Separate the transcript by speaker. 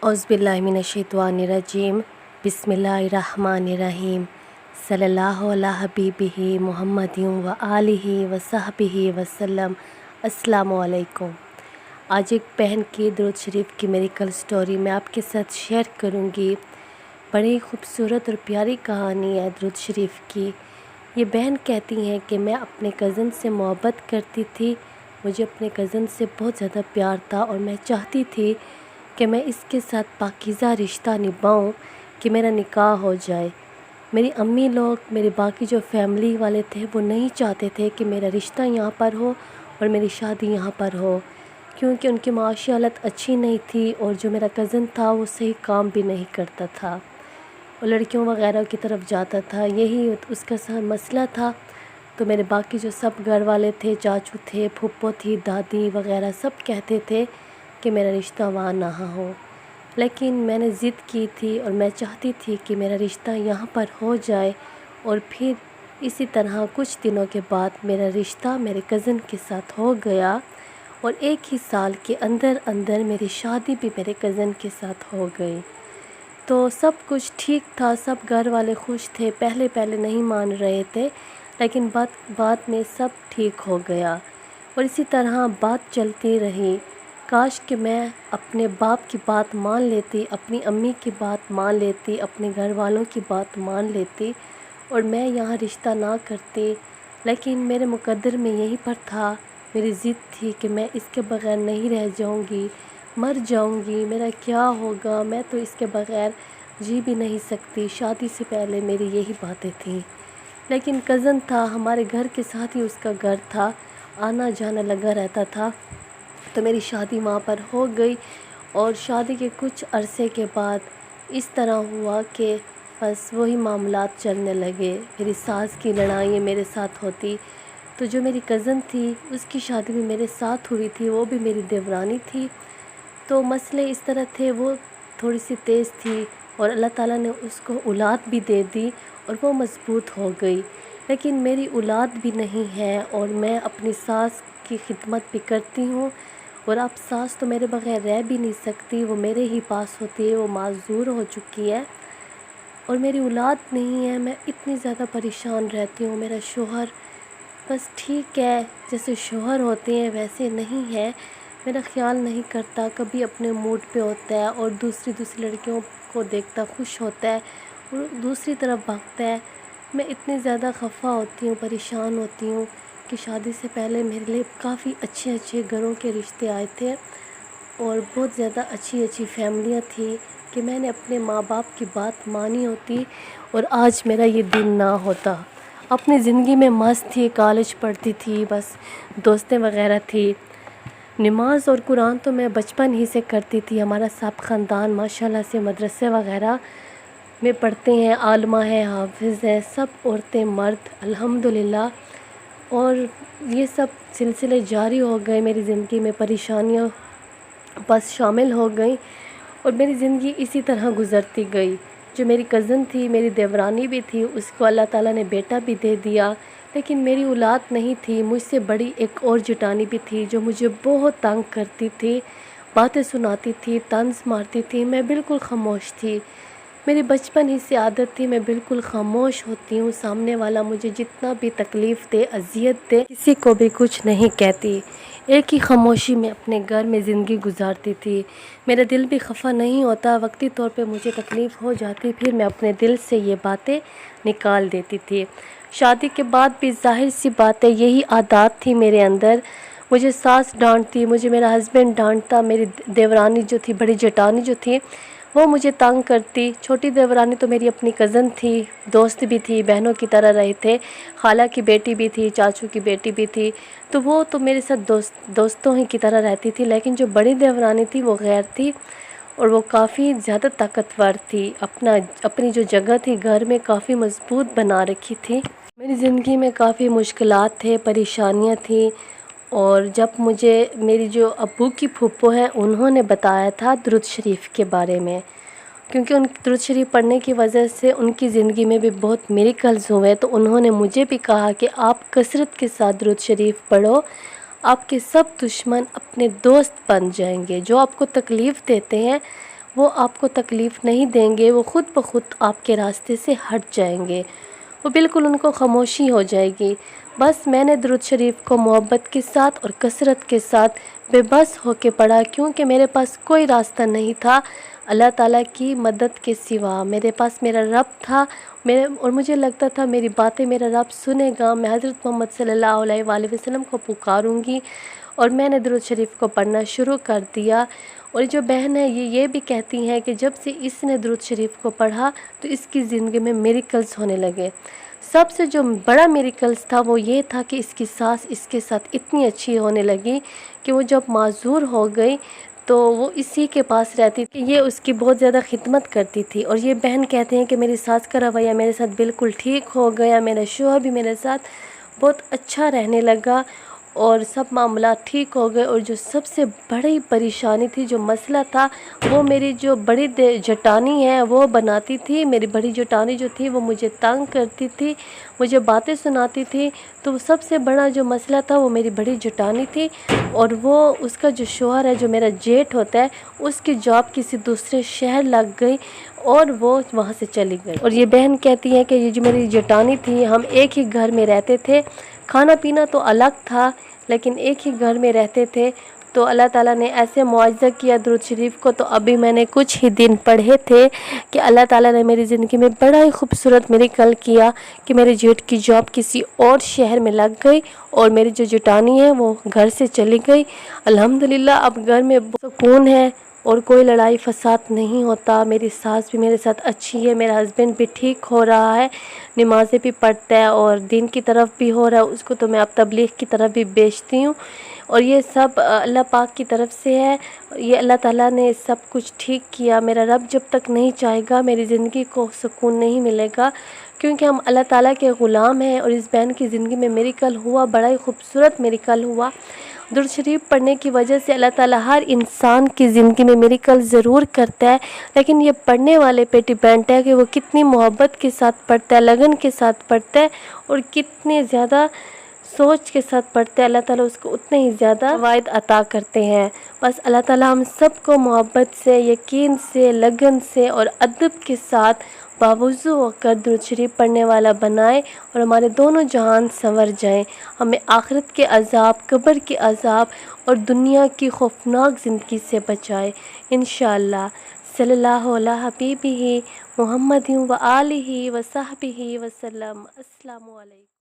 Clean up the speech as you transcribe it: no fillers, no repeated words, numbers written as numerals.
Speaker 1: औज़ुबिल्लाहिमिनश्शैतानिर्रजीम बिस्मिल्लाहिर्रहमानिर्रहीम सल्लल्लाहु अला हबीबिही मुहम्मदिन व आलिही व सहबिही वसल्लम। अस्सलामु अलैकुम। आज एक बहन की दुरूद शरीफ की मेडिकल स्टोरी मैं आपके साथ शेयर करूंगी। बड़ी खूबसूरत और प्यारी कहानी है दुरूद शरीफ की। ये बहन कहती हैं कि मैं अपने कज़न से मोहब्बत करती थी, मुझे अपने कज़न से बहुत ज़्यादा प्यार था और मैं चाहती थी कि मैं इसके साथ पाकीज़ा रिश्ता निभाऊं, कि मेरा निकाह हो जाए। मेरी अम्मी लोग, मेरे बाकी जो फैमिली वाले थे, वो नहीं चाहते थे कि मेरा रिश्ता यहाँ पर हो और मेरी शादी यहाँ पर हो, क्योंकि उनकी माशी हालत अच्छी नहीं थी और जो मेरा कज़न था वो सही काम भी नहीं करता था, वो लड़कियों वगैरह की तरफ जाता था, यही उसका मसला था। तो मेरे बाकी जो सब घर वाले थे, चाचू थे, फूफो थी, दादी वगैरह, सब कहते थे कि मेरा रिश्ता वहाँ ना हो। लेकिन मैंने ज़िद की थी और मैं चाहती थी कि मेरा रिश्ता यहाँ पर हो जाए। और फिर इसी तरह कुछ दिनों के बाद मेरा रिश्ता मेरे कज़न के साथ हो गया और एक ही साल के अंदर अंदर मेरी शादी भी मेरे कज़न के साथ हो गई। तो सब कुछ ठीक था, सब घर वाले खुश थे। पहले नहीं मान रहे थे, लेकिन बाद में सब ठीक हो गया और इसी तरह बात चलती रही। काश कि मैं अपने बाप की बात मान लेती, अपनी अम्मी की बात मान लेती, अपने घर वालों की बात मान लेती और मैं यहाँ रिश्ता ना करती। लेकिन मेरे मुकद्दर में यहीं पर था, मेरी ज़िद थी कि मैं इसके बग़ैर नहीं रह जाऊँगी, मर जाऊँगी, मेरा क्या होगा, मैं तो इसके बग़ैर जी भी नहीं सकती। शादी से पहले मेरी यही बातें थीं। लेकिन कज़न था, हमारे घर के साथ ही उसका घर था, आना जाना लगा रहता था। तो मेरी शादी वहाँ पर हो गई और शादी के कुछ अरसे के बाद इस तरह हुआ कि बस वही मामलात चलने लगे। मेरी सास की लड़ाई मेरे साथ होती, तो जो मेरी कज़न थी उसकी शादी भी मेरे साथ हुई थी, वो भी मेरी देवरानी थी। तो मसले इस तरह थे, वो थोड़ी सी तेज़ थी और अल्लाह ताला ने उसको औलाद भी दे दी और वो मज़बूत हो गई। लेकिन मेरी औलाद भी नहीं है और मैं अपनी सास की खिदमत भी करती हूँ और अब सास तो मेरे बग़ैर रह भी नहीं सकती, वो मेरे ही पास होती है, वो माज़ूर हो चुकी है और मेरी औलाद नहीं है। मैं इतनी ज़्यादा परेशान रहती हूँ। मेरा शौहर बस ठीक है, जैसे शौहर होते हैं वैसे नहीं है, मेरा ख्याल नहीं करता, कभी अपने मूड पे होता है और दूसरी लड़कियों को देखता खुश होता है और दूसरी तरफ भागता है। मैं इतनी ज़्यादा खफा होती हूँ, परेशान होती हूँ कि शादी से पहले मेरे लिए काफ़ी अच्छे घरों के रिश्ते आए थे और बहुत ज़्यादा अच्छी फैमिलियाँ थी कि मैंने अपने माँ बाप की बात मानी होती और आज मेरा ये दिन ना होता। अपनी ज़िंदगी में मस्त थी, कॉलेज पढ़ती थी, बस दोस्तें वगैरह थी। नमाज और कुरान तो मैं बचपन ही से करती थी। हमारा सब ख़ानदान माशाल्लाह से मदरसे वगैरह में पढ़ते हैं, आलिमा है, हाफिज़ है, सब औरतें मर्द अल्हम्दुलिल्लाह। और ये सब सिलसिले जारी हो गए, मेरी ज़िंदगी में परेशानियाँ बस शामिल हो गई और मेरी ज़िंदगी इसी तरह गुज़रती गई। जो मेरी कज़न थी, मेरी देवरानी भी थी, उसको अल्लाह ताला ने बेटा भी दे दिया, लेकिन मेरी औलाद नहीं थी। मुझसे बड़ी एक और जेठानी भी थी जो मुझे बहुत तंग करती थी, बातें सुनाती थी, तंज मारती थी। मैं बिल्कुल खामोश थी, मेरी बचपन ही से आदत थी, मैं बिल्कुल खामोश होती हूँ। सामने वाला मुझे जितना भी तकलीफ़ दे, अजियत दे, किसी को भी कुछ नहीं कहती, एक ही खामोशी में अपने घर में ज़िंदगी गुजारती थी। मेरा दिल भी खफा नहीं होता, वक्ती तौर पे मुझे तकलीफ़ हो जाती, फिर मैं अपने दिल से ये बातें निकाल देती थी। शादी के बाद भी ज़ाहिर सी बात है, यही आदत थी मेरे अंदर। मुझे सास डांटती, मुझे मेरा हस्बैंड डांटता, मेरी देवरानी जो थी, बड़ी जेठानी जो थी, वो मुझे तंग करती। छोटी देवरानी तो मेरी अपनी कज़न थी, दोस्त भी थी, बहनों की तरह रहे थे, खाला की बेटी भी थी, चाचू की बेटी भी थी, तो वो तो मेरे साथ दोस्तों ही की तरह रहती थी। लेकिन जो बड़ी देवरानी थी वो गैर थी और वो काफ़ी ज़्यादा ताकतवर थी, अपनी जो जगह थी घर में काफ़ी मजबूत बना रखी थी। मेरी ज़िंदगी में काफ़ी मुश्किलात थे, परेशानियाँ थी। और जब मुझे मेरी जो अब्बू की फूफो है, उन्होंने बताया था दुरूद शरीफ के बारे में, क्योंकि उन दुरूद शरीफ पढ़ने की वजह से उनकी ज़िंदगी में भी बहुत मिरेकल्स हुए, तो उन्होंने मुझे भी कहा कि आप कसरत के साथ दुरूद शरीफ पढ़ो, आपके सब दुश्मन अपने दोस्त बन जाएंगे। जो आपको तकलीफ़ देते हैं وہ آپ کو تکلیف نہیں دیں گے، وہ خود بخود آپ کے راستے سے ہٹ جائیں گے، وہ بالکل ان کو خاموشی ہو جائے گی۔ بس میں نے درود شریف کو محبت کے ساتھ اور کثرت کے ساتھ بے بس ہو کے پڑھا، کیونکہ میرے پاس کوئی راستہ نہیں تھا اللہ تعالیٰ کی مدد کے سوا۔ میرے پاس میرا رب تھا، اور مجھے لگتا تھا میری باتیں میرا رب سنے گا، میں حضرت محمد صلی اللہ علیہ وآلہ وسلم کو پکاروں گی، اور میں نے درود شریف کو پڑھنا شروع کر دیا۔ اور جو بہن ہے یہ بھی کہتی ہیں کہ جب سے اس نے درود شریف کو پڑھا تو اس کی زندگی میں میریکلز ہونے لگے۔ سب سے جو بڑا میریکلز تھا وہ یہ تھا کہ اس کی ساس اس کے ساتھ اتنی اچھی ہونے لگی کہ وہ جب معذور ہو گئی تو وہ اسی کے پاس رہتی تھی، یہ اس کی بہت زیادہ خدمت کرتی تھی۔ اور یہ بہن کہتے ہیں کہ میری ساس کا رویہ میرے ساتھ بالکل ٹھیک ہو گیا، میرا شوہر بھی میرے ساتھ بہت اچھا رہنے لگا اور سب معاملات ٹھیک ہو گئے۔ اور جو سب سے بڑی پریشانی تھی، جو مسئلہ تھا، وہ میری جو بڑی جٹانی ہے وہ بناتی تھی۔ میری بڑی جٹانی جو تھی وہ مجھے تنگ کرتی تھی، مجھے باتیں سناتی تھی، تو سب سے بڑا جو مسئلہ تھا وہ میری بڑی جٹانی تھی۔ اور وہ اس کا جو شوہر ہے، جو میرا جیٹھ ہوتا ہے، اس کی جاب کسی دوسرے شہر لگ گئی اور وہ وہاں سے چلی گئی۔ اور یہ بہن کہتی ہے کہ یہ جو میری جٹانی تھی، ہم ایک ہی گھر میں رہتے تھے، کھانا پینا تو الگ تھا لیکن ایک ہی گھر میں رہتے تھے۔ تو اللہ تعالیٰ نے ایسے معجزہ کیا درود شریف کو، تو ابھی میں نے کچھ ہی دن پڑھے تھے کہ اللہ تعالیٰ نے میری زندگی میں بڑا ہی خوبصورت میریکل کیا کہ میرے جیٹھ کی جاب کسی اور شہر میں لگ گئی اور میری جو جٹانی ہے وہ گھر سے چلی گئی۔ الحمدللہ اب گھر میں سکون ہے اور کوئی لڑائی فساد نہیں ہوتا۔ میری ساس بھی میرے ساتھ اچھی ہے، میرا ہسبینڈ بھی ٹھیک ہو رہا ہے، نمازیں بھی پڑھتا ہے اور دین کی طرف بھی ہو رہا ہے، اس کو تو میں اب تبلیغ کی طرف بھی بیچتی ہوں۔ اور یہ سب اللہ پاک کی طرف سے ہے، یہ اللہ تعالیٰ نے سب کچھ ٹھیک کیا۔ میرا رب جب تک نہیں چاہے گا میری زندگی کو سکون نہیں ملے گا، کیونکہ ہم اللہ تعالیٰ کے غلام ہیں۔ اور اس بہن کی زندگی میں میریکل ہوا، بڑا ہی خوبصورت میریکل ہوا۔ درود شریف پڑھنے کی وجہ سے اللہ تعالیٰ ہر انسان کی زندگی میں میریکل ضرور کرتا ہے، لیکن یہ پڑھنے والے پہ ڈیپینڈ ہے کہ وہ کتنی محبت کے ساتھ پڑھتا ہے، لگن کے ساتھ پڑھتا ہے اور کتنے زیادہ سوچ کے ساتھ پڑھتے ہیں، اللہ تعالیٰ اس کو اتنے ہی زیادہ فوائد عطا کرتے ہیں۔ بس اللہ تعالیٰ ہم سب کو محبت سے، یقین سے، لگن سے اور ادب کے ساتھ باوضو ہو کر درود شریف پڑھنے والا بنائے اور ہمارے دونوں جہان سنور جائیں، ہمیں آخرت کے عذاب، قبر کے عذاب اور دنیا کی خوفناک زندگی سے بچائے انشاءاللہ۔ صلی اللہ علیہ حبیبہ محمد و آلہ و صحبہ وسلم۔ السلام علیکم۔